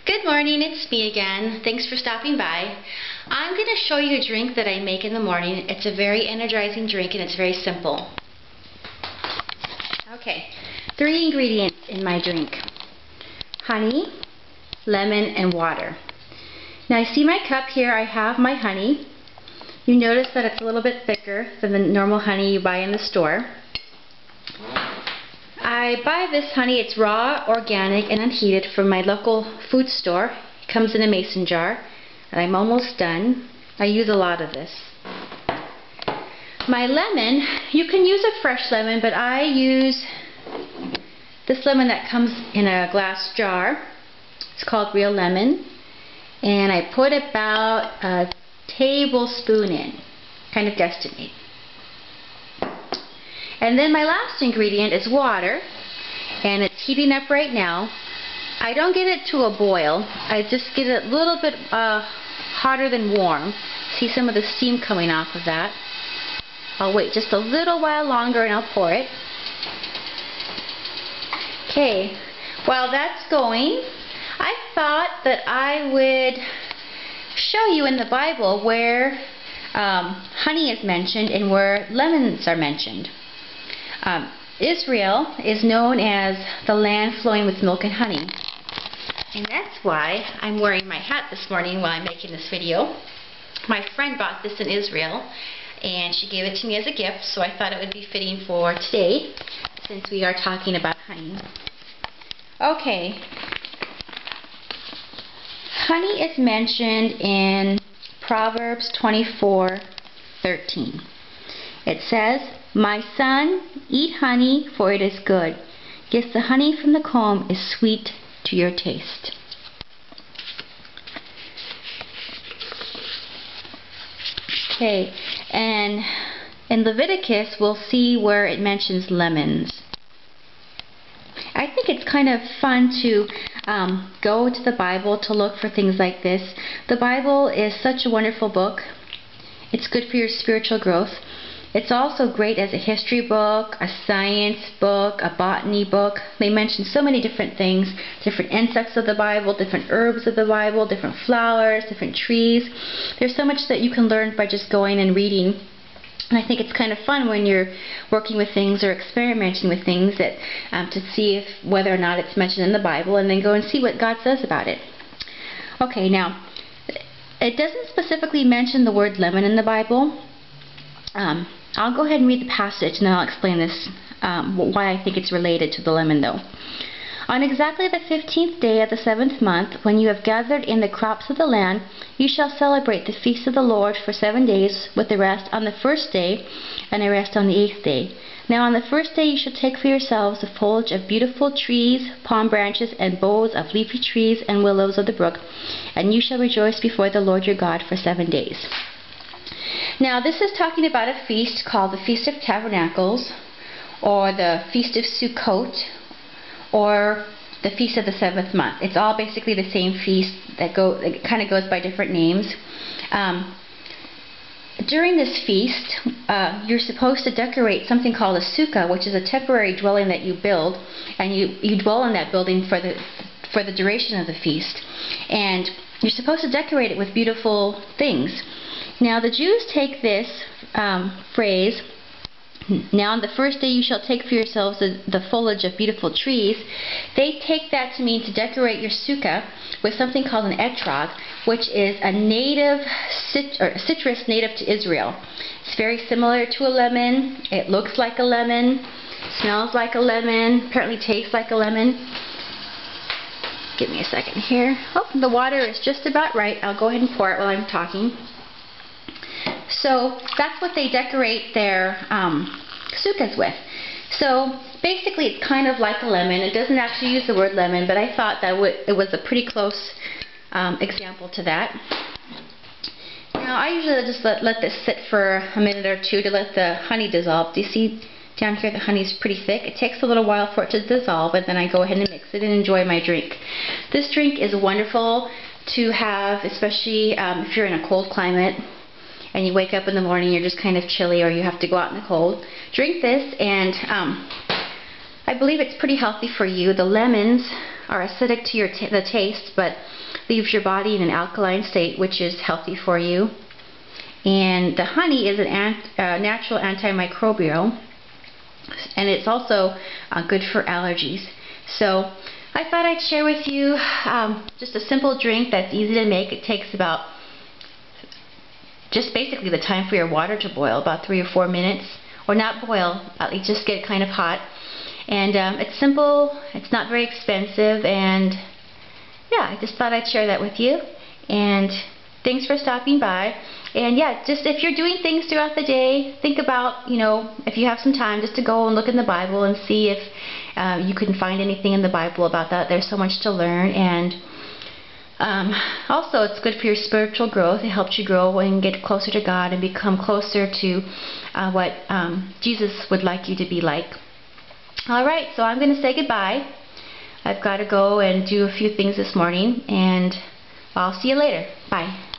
Good morning, it's me again. Thanks for stopping by. I'm going to show you a drink that I make in the morning. It's a very energizing drink and it's very simple. Okay, 3 ingredients in my drink: honey, lemon, and water. Now you see my cup here, I have my honey. You notice that it's a little bit thicker than the normal honey you buy in the store. I buy this honey, it's raw, organic, and unheated from my local food store. It comes in a mason jar, and I'm almost done. I use a lot of this. My lemon, you can use a fresh lemon, but I use this lemon that comes in a glass jar. It's called Real Lemon, and I put about a tablespoon in, kind of guesstimate. And then my last ingredient is water, and it's heating up right now. I don't get it to a boil. I just get it a little bit hotter than warm. See some of the steam coming off of that. I'll wait just a little while longer and I'll pour it. Okay, while that's going, I thought that I would show you in the Bible where honey is mentioned and where lemons are mentioned. Israel is known as the land flowing with milk and honey. And that's why I'm wearing my hat this morning while I'm making this video. My friend bought this in Israel and she gave it to me as a gift, so I thought it would be fitting for today since we are talking about honey. Okay. Honey is mentioned in Proverbs 24:13. It says, "My son, eat honey, for it is good. Yes, the honey from the comb is sweet to your taste." Okay, and in Leviticus, we'll see where it mentions lemons. I think it's kind of fun to go to the Bible to look for things like this. The Bible is such a wonderful book. It's good for your spiritual growth. It's also great as a history book, a science book, a botany book. They mention so many different things, different insects of the Bible, different herbs of the Bible, different flowers, different trees. There's so much that you can learn by just going and reading. And I think it's kind of fun when you're working with things or experimenting with things that to see whether or not it's mentioned in the Bible, and then go and see what God says about it. Okay, now, it doesn't specifically mention the word lemon in the Bible. I'll go ahead and read the passage and then I'll explain this, why I think it's related to the lemon though. "On exactly the 15th day of the 7th month, when you have gathered in the crops of the land, you shall celebrate the feast of the Lord for 7 days, with the rest on the 1st day and a rest on the 8th day. Now on the 1st day you shall take for yourselves the foliage of beautiful trees, palm branches, and boughs of leafy trees and willows of the brook, and you shall rejoice before the Lord your God for 7 days. Now this is talking about a feast called the Feast of Tabernacles, or the Feast of Sukkot, or the Feast of the 7th month. It's all basically the same feast that it kind of goes by different names. During this feast, you're supposed to decorate something called a sukkah, which is a temporary dwelling that you build, and you dwell in that building for the duration of the feast. And you're supposed to decorate it with beautiful things. Now the Jews take this phrase, "Now on the 1st day you shall take for yourselves the foliage of beautiful trees." They take that to mean to decorate your sukkah with something called an etrog, which is a native citrus native to Israel. It's very similar to a lemon. It looks like a lemon, smells like a lemon, apparently tastes like a lemon. Give me a second here. Oh, the water is just about right. I'll go ahead and pour it while I'm talking. So that's what they decorate their sukkahs with. So basically it's kind of like a lemon. It doesn't actually use the word lemon, but I thought that it was a pretty close example to that. Now I usually just let this sit for a minute or two to let the honey dissolve. Do you see down here the honey is pretty thick? It takes a little while for it to dissolve, and then I go ahead and mix it and enjoy my drink. This drink is wonderful to have, especially if you're in a cold climate and you wake up in the morning, you're just kind of chilly, or you have to go out in the cold. Drink this, and I believe it's pretty healthy for you. The lemons are acidic to the taste, but leaves your body in an alkaline state, which is healthy for you. And the honey is a natural antimicrobial, and it's also good for allergies. So I thought I'd share with you just a simple drink that's easy to make. It takes about just basically the time for your water to boil, about 3 or 4 minutes, or not boil, just get it kind of hot. And it's simple, it's not very expensive, and yeah, I just thought I'd share that with you. And thanks for stopping by. And yeah, just if you're doing things throughout the day, think about, if you have some time, just to go and look in the Bible and see if you can find anything in the Bible about that. There's so much to learn. And also, it's good for your spiritual growth. It helps you grow and get closer to God and become closer to what Jesus would like you to be like. Alright, so I'm going to say goodbye. I've got to go and do a few things this morning, and I'll see you later. Bye.